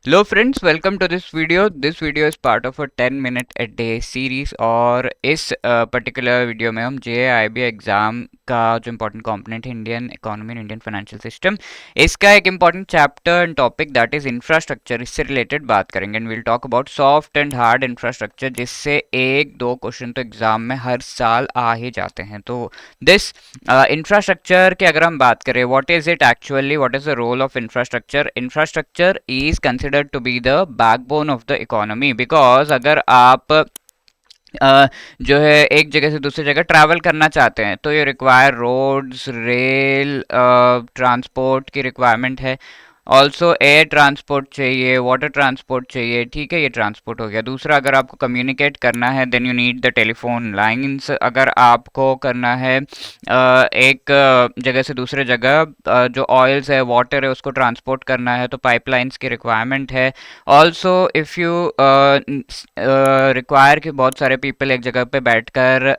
Hello friends, welcome to this video. This video is part of a 10 minute a day series और इस particular video में हम JIB exam का जो important component है Indian economy and Indian financial system, इसका एक important chapter and topic that is infrastructure, इससे रिलेटेड बात करेंगे and will talk about soft and hard infrastructure, जिससे एक दो क्वेश्चन तो एग्जाम में हर साल आ ही जाते हैं। तो दिस इंफ्रास्ट्रक्चर की अगर हम बात करें, what is it actually, what is the role of infrastructure? Infrastructure is considered to be the backbone of the economy, because अगर आप जो है एक जगह से दूसरी जगह ट्रैवल करना चाहते हैं तो ये रिक्वायर रोड्स, रेल ट्रांसपोर्ट की रिक्वायरमेंट है। ऑल्सो एयर ट्रांसपोर्ट चाहिए, वाटर ट्रांसपोर्ट चाहिए। ठीक है, ये ट्रांसपोर्ट हो गया। दूसरा, अगर आपको कम्युनिकेट करना है then you need the telephone lines. अगर आपको करना है एक जगह से दूसरे जगह जो ऑयल्स है, वाटर है, उसको ट्रांसपोर्ट करना है तो पाइपलाइंस की रिक्वायरमेंट है। ऑल्सो इफ़ यू रिक्वायर कि बहुत सारे पीपल एक जगह पे बैठकर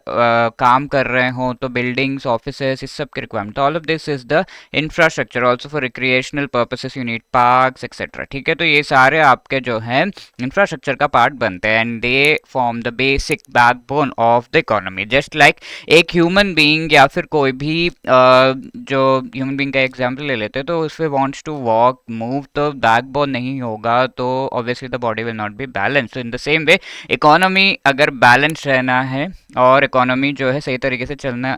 काम कर रहे हों तो बिल्डिंग्स, ऑफिसेस, इस सब की requirement. All of this is the infrastructure. Also for recreational purposes you need parks etcetera. ठीक है, तो ये सारे आपके जो है इंफ्रास्ट्रक्चर का पार्ट बनते हैं and they form the basic backbone of the economy. Just like एक ह्यूमन बीइंग या फिर कोई भी जो ह्यूमन बीइंग का एग्जांपल ले लेते हैं तो उसमें वांट्स टू वॉक, मूव, तो बैकबोन नहीं होगा तो obviously the body will not be balance. तो in the same way economy अगर बैलेंस रहना है और इकोनॉमी जो है सही तरीके से चलना,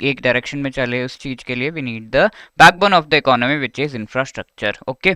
एक डायरेक्शन में चले, उस चीज के लिए we need the backbone of the economy which is infrastructure. Okay,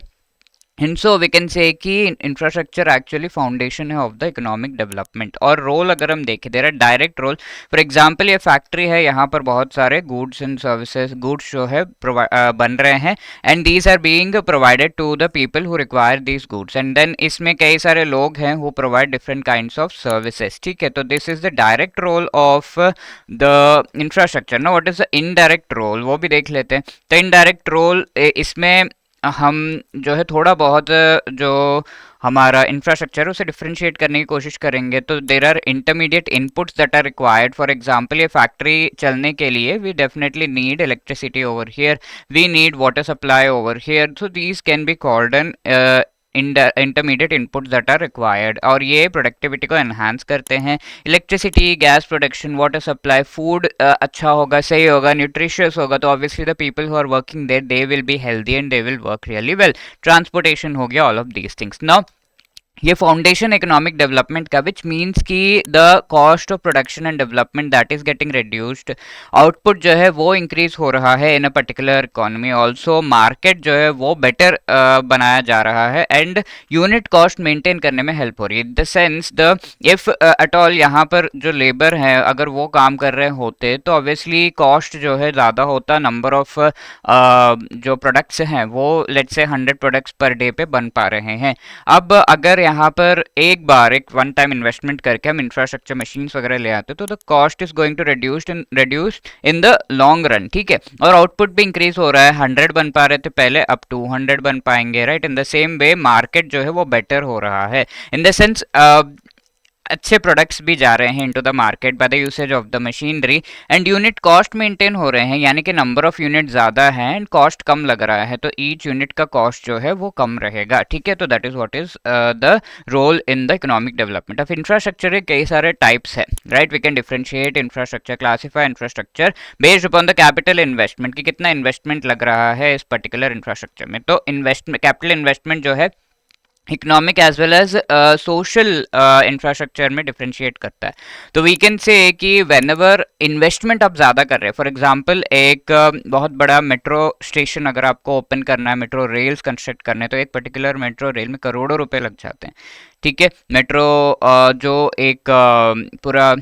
and so we can say कि इंफ्रास्ट्रक्चर एक्चुअली फाउंडेशन है ऑफ द इकोनॉमिक डेवलपमेंट। और रोल अगर हम देखें, there are direct role. For example ये फैक्ट्री है, यहाँ पर बहुत सारे गुड्स एंड सर्विसेज, गुड्स जो है बन रहे हैं and these are being provided to the people who require these goods and then इसमें कई सारे लोग हैं who provide different kinds of services. ठीक है, तो this is the direct role of the infrastructure. ना what is the indirect role, वो भी देख लेते हैं। तो इनडायरेक्ट रोल इसमें हम जो है थोड़ा बहुत जो हमारा इंफ्रास्ट्रक्चर है उसे डिफरेंशिएट करने की कोशिश करेंगे। तो there are intermediate inputs that are required. For example ये फैक्ट्री चलने के लिए we definitely need electricity over here, we need water supply over here, so these can be called an intermediate inputs that are required और ये productivity को enhance करते हैं। Electricity, gas production, water supply, food अच्छा होगा, सही होगा, nutritious होगा तो obviously the people who are working there they will be healthy and they will work really well. Transportation हो गया, all of these things. Now ये फाउंडेशन इकोनॉमिक डेवलपमेंट का, विच मीन्स कि the cost of production and development that is getting reduced, output जो है वो increase हो रहा है in a particular economy. Also market जो है वो बेटर बनाया जा रहा है एंड यूनिट कॉस्ट मेंटेन करने में हेल्प हो रही है। In the sense the if at all यहाँ पर जो लेबर है अगर वो काम कर रहे होते तो ऑब्वियसली कॉस्ट जो है ज़्यादा होता, नंबर ऑफ जो प्रोडक्ट्स हैं वो let's say 100 products per day पे बन पा रहे हैं। अब अगर यहाँ पर एक बार एक वन टाइम इन्वेस्टमेंट करके हम इंफ्रास्ट्रक्चर मशीन्स वगैरह ले आते तो the cost is going to reduce in the long run. ठीक है, और आउटपुट भी इंक्रीज हो रहा है। 100 बन पा रहे थे पहले, अब 200 बन पाएंगे, right. In the same way market जो है वो बेटर हो रहा है इन द सेंस अच्छे प्रोडक्ट्स भी जा रहे हैं into the market by the usage of the machinery and unit cost maintain हो रहे हैं, यानी कि नंबर ऑफ यूनिट ज़्यादा है एंड कॉस्ट कम लग रहा है तो ईच यूनिट का कॉस्ट जो है वो कम रहेगा। ठीक है, तो that is what is the role in the economic development of infrastructure. के कई सारे टाइप्स है, right. We can differentiate infrastructure, classify infrastructure based upon the capital investment, कि कितना इन्वेस्टमेंट लग रहा है इस पर्टिकुलर इंफ्रास्ट्रक्चर में। तो इन्वेस्टमेंट, कैपिटल इन्वेस्टमेंट जो है economic as well as social infrastructure में डिफरेंशिएट करता है। तो वी कैन से कि वेन एवर इन्वेस्टमेंट आप ज़्यादा कर रहे हैं, फॉर एग्जांपल एक बहुत बड़ा मेट्रो स्टेशन अगर आपको ओपन करना है, मेट्रो रेल्स कंस्ट्रक्ट करने हैं तो एक पर्टिकुलर मेट्रो रेल में करोड़ों रुपए लग जाते हैं। ठीक है, मेट्रो जो एक पूरा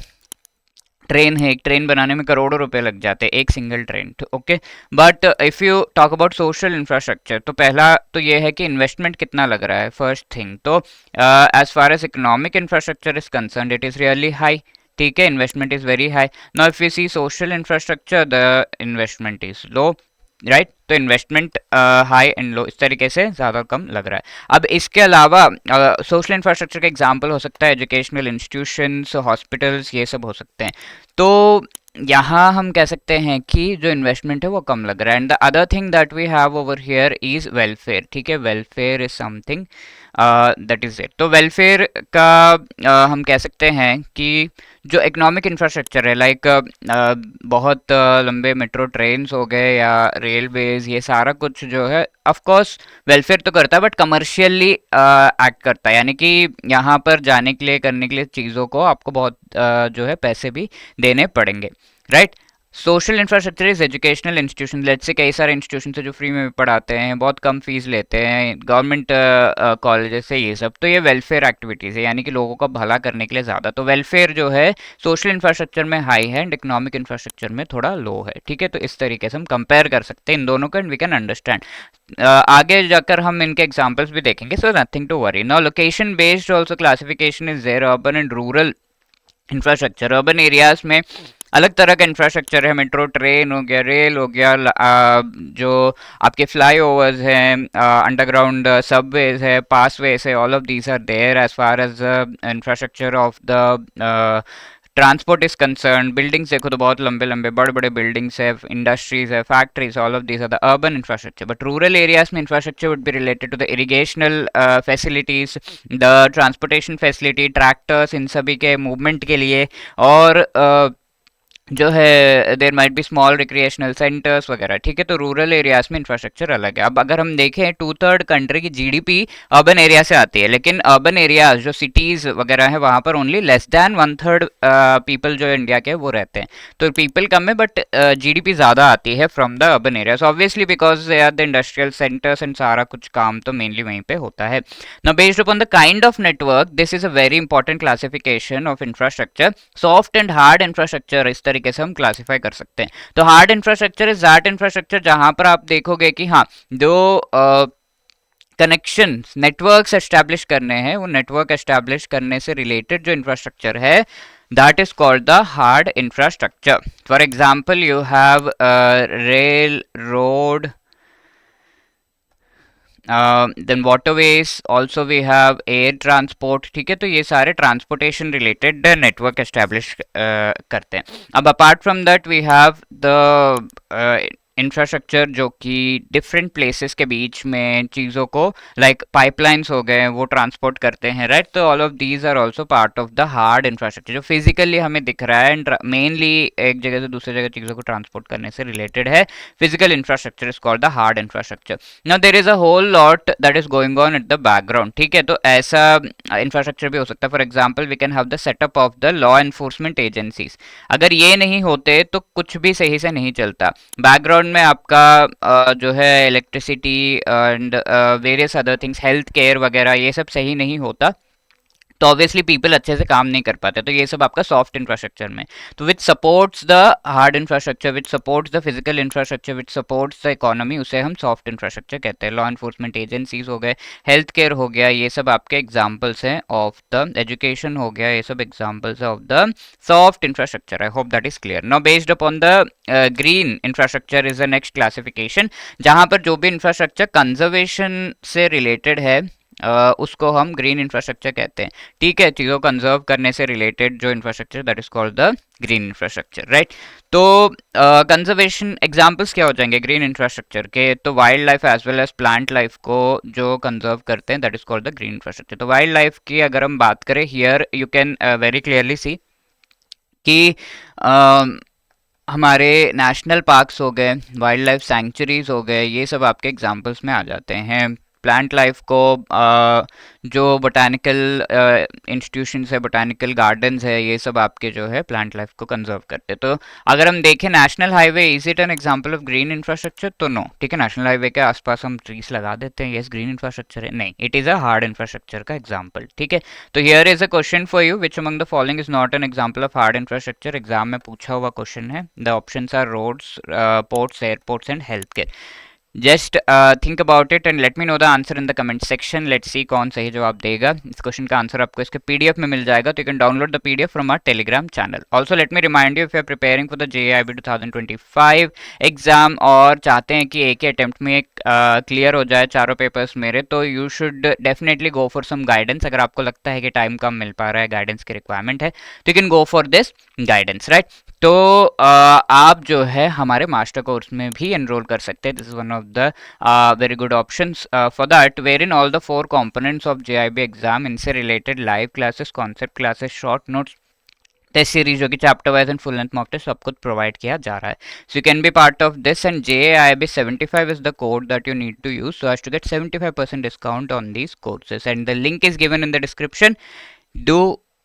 ट्रेन है, एक ट्रेन बनाने में करोड़ों रुपए लग जाते हैं, एक single train. Okay, but if you talk about social infrastructure तो पहला तो ये है कि इन्वेस्टमेंट कितना लग रहा है, फर्स्ट थिंग। तो as far as economic infrastructure is concern it is really high. ठीक है, investment is very high. Now if you see social infrastructure the investment is low, right. तो इन्वेस्टमेंट हाई एंड लो, इस तरीके से ज़्यादा कम लग रहा है। अब इसके अलावा सोशल इंफ्रास्ट्रक्चर का एग्जांपल हो सकता है एजुकेशनल इंस्टीट्यूशंस, हॉस्पिटल्स, ये सब हो सकते हैं। तो यहाँ हम कह सकते हैं कि जो इन्वेस्टमेंट है वो कम लग रहा है। And the other thing that we have over here is welfare. ठीक है, welfare is something that is it. तो वेलफेयर का हम कह सकते हैं कि जो इकोनॉमिक इंफ्रास्ट्रक्चर है, लाइक बहुत लंबे मेट्रो ट्रेन्स हो गए या रेलवेज, ये सारा कुछ जो है ऑफ कोर्स वेलफेयर तो करता है बट कमर्शियली एक्ट करता है, यानी कि यहाँ पर जाने के लिए करने के लिए चीज़ों को आपको बहुत जो है पैसे भी देने पड़ेंगे, right. Social infrastructure is educational institution. Let's say कई सारे इंस्टीट्यूशन है जो फ्री में भी पढ़ाते हैं, बहुत कम फीस लेते हैं, गवर्नमेंट कॉलेजेस से, ये सब तो ये वेलफेयर एक्टिविटीज़ है, यानी कि लोगों का भला करने के लिए ज़्यादा। तो वेलफेयर जो है सोशल इंफ्रास्ट्रक्चर में हाई है एंड इकोनॉमिक इंफ्रास्ट्रक्चर में थोड़ा लो है। ठीक है, तो इस तरीके से हम कंपेयर कर सकते हैं इन दोनों का एंड वी कैन अंडरस्टैंड। आगे जाकर हम इनके एग्जाम्पल्स भी देखेंगे, so nothing to worry. Now location based also classification is there, urban and rural infrastructure. Urban areas में अलग तरह का इंफ्रास्ट्रक्चर है, मेट्रो ट्रेन हो गया, रेल हो गया, जो आपके फ्लाई ओवर्स हैं, अंडरग्राउंड सबवेज है, पासवेज है, all of these are there as far as infrastructure of the transport is concern. Buildings देखो तो बहुत लंबे लंबे बड़े बड़े बिल्डिंग्स है, इंडस्ट्रीज है, factories, all of these are the urban infrastructure. But rural areas में infrastructure would be related to the irrigational facilities, the transportation facility, tractors, इन सभी के मूवमेंट के लिए, और जो है there might be small recreational centres वगैरह। ठीक है, तो रूरल एरियाज में इंफ्रास्ट्रक्चर अलग है। अब अगर हम देखें 2/3 कंट्री की जीडीपी अर्बन एरिया से आती है, लेकिन अर्बन एरियाज जो सिटीज वगैरह है वहाँ पर ओनली लेस दैन 1/3 पीपल जो इंडिया के वो रहते हैं। तो पीपल कम है बट जीडीपी ज़्यादा आती है from the urban areas, obviously because they are the industrial centers and सारा कुछ काम तो मेनली वहीं पे होता है। Now based upon the kind of network, this is a very important classification of infrastructure. Soft and hard infrastructure इस तरीके से हम क्लासिफाई कर सकते हैं। तो hard infrastructure is that infrastructure जहां पर आप देखोगे कि हाँ, जो कनेक्शन नेटवर्क्स एस्टैब्लिश करने हैं, वो नेटवर्क एस्टैब्लिश करने से रिलेटेड जो इंफ्रास्ट्रक्चर है, that is called the hard infrastructure. For example, you have rail, road, then waterways, also we have air transport. ठीक है, तो ये सारे ट्रांसपोर्टेशन रिलेटेड नेटवर्क एस्टेब्लिश करते हैं। अब apart from that we have the infrastructure जो कि डिफरेंट प्लेसेस के बीच में चीज़ों को, लाइक पाइपलाइंस हो गए, वो ट्रांसपोर्ट करते हैं, राइट। तो all of these are also part of the hard infrastructure, जो फिजिकली हमें दिख रहा है एंड मेनली एक जगह से दूसरी जगह चीज़ों को ट्रांसपोर्ट करने से रिलेटेड है। Physical infrastructure is called the hard infrastructure. Now there is a whole lot that is going on at the background. ठीक है, तो ऐसा इंफ्रास्ट्रक्चर भी हो सकता है। For example we can have the setup of the law enforcement agencies. अगर ये नहीं होते तो कुछ भी सही से नहीं चलता। बैकग्राउंड में आपका जो है electricity and various other things, health care वगैरह, ये सब सही नहीं होता तो ऑब्वियसली पीपल अच्छे से काम नहीं कर पाते। तो ये सब आपका सॉफ्ट इंफ्रास्ट्रक्चर में। तो which supports the hard infrastructure, which supports the physical infrastructure, which supports the economy, उसे हम सॉफ्ट इंफ्रास्ट्रक्चर कहते हैं। लॉ एनफोर्समेंट एजेंसीज हो गए, हेल्थ केयर हो गया, ये सब आपके एग्जाम्पल्स हैं ऑफ द एजुकेशन हो गया, ये सब examples of the soft infrastructure. I hope that is clear. Now based upon the green infrastructure is the next classification, जहां पर जो भी इंफ्रास्ट्रक्चर कंजर्वेशन से रिलेटेड है उसको हम ग्रीन इंफ्रास्ट्रक्चर कहते हैं। ठीक है, चीज़ों को कंजर्व करने से रिलेटेड जो infrastructure, that is called the green infrastructure, right. तो कंजर्वेशन एग्जांपल्स क्या हो जाएंगे ग्रीन इंफ्रास्ट्रक्चर के? तो wild life as well as plant life को जो कंजर्व करते हैं, that is called the green infrastructure. तो वाइल्ड लाइफ की अगर हम बात करें, here you can very clearly see कि हमारे नेशनल पार्क्स हो गए, वाइल्ड लाइफ सेंचुरीज हो गए, ये सब आपके एग्जांपल्स में आ जाते हैं। प्लांट लाइफ को जो बोटानिकल इंस्टीट्यूशंस है, बोटानिकल गार्डन्स है, ये सब आपके जो है प्लांट लाइफ को कंजर्व करते हैं। तो अगर हम देखें national highway, is it an example of green infrastructure? तो नो। ठीक है, नेशनल हाईवे के आसपास हम ट्रीज लगा देते हैं, यस ग्रीन इंफ्रास्ट्रक्चर है? नहीं, it is a hard infrastructure का एग्जाम्पल। ठीक है, तो here is a question for you, which among the following is not an example of hard infrastructure? Exam में पूछा हुआ क्वेश्चन है। The options are roads, ports, airports and health care. Just think about it and let me know the answer in the comment section. Let's see कौन सही जवाब देगा। इस question का आंसर आपको इसके पीडीएफ में मिल जाएगा, तो you can download the PDF from our Telegram channel. Also let me remind you, if you are preparing for the जेईबी 2025 एग्जाम और चाहते हैं कि एक ही अटेम्प्ट में क्लियर हो जाए चारों पेपर्स मेरे, तो you should definitely go for some guidance. अगर आपको लगता है कि टाइम कम मिल पा रहा है, गाइडेंस की रिक्वायरमेंट है, तो you can go for this guidance, right. तो आप जो है हमारे मास्टर कोर्स में भी एनरोल कर सकते हैं। This is one of the very good options for that, wherein all the four components of JIB exam, इनसे related live classes, concept classes, short notes, test series जो कि chapter wise and full length mock test सब कुछ provide किया जा रहा है। So you can be part of this and JIB 75 is the code that you need to use so as to get 75% discount on these courses, and the link is given in the description. Do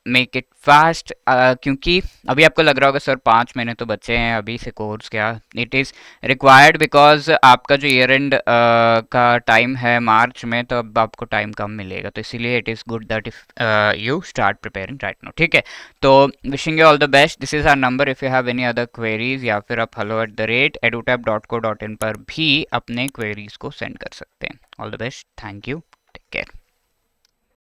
make it fast, क्योंकि अभी आपको लग रहा होगा sir 5 महीने तो बचे हैं अभी से कोर्स, क्या इट इज़ रिक्वायर्ड बिकॉज आपका जो ईयर एंड का टाइम है मार्च में, तो अब आपको टाइम कम मिलेगा, तो इसीलिए it is good that if you start preparing right now, ठीक है। तो wishing you all the best. This is our number if you have any other queries, या फिर आप hello@edutap.co.in पर भी अपने क्वेरीज को सेंड कर सकते हैं। All the best, thank you, take care.